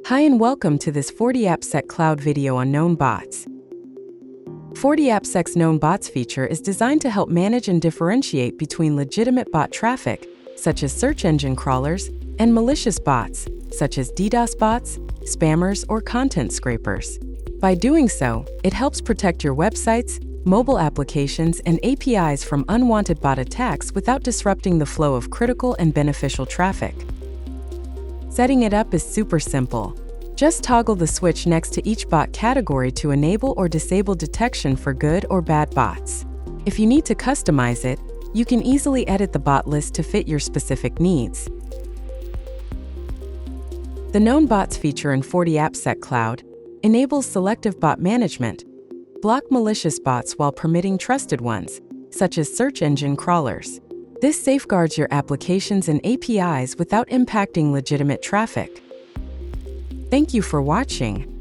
Hi and welcome to this FortiAppSec Cloud video on known bots. FortiAppSec's known bots feature is designed to help manage and differentiate between legitimate bot traffic, such as search engine crawlers, and malicious bots, such as DDoS bots, spammers, or content scrapers. By doing so, it helps protect your websites, mobile applications, and APIs from unwanted bot attacks without disrupting the flow of critical and beneficial traffic. Setting it up is super simple. Just toggle the switch next to each bot category to enable or disable detection for good or bad bots. If you need to customize it, you can easily edit the bot list to fit your specific needs. The Known Bots feature in FortiAppSec Cloud enables selective bot management, block malicious bots while permitting trusted ones, such as search engine crawlers. This safeguards your applications and APIs without impacting legitimate traffic. Thank you for watching.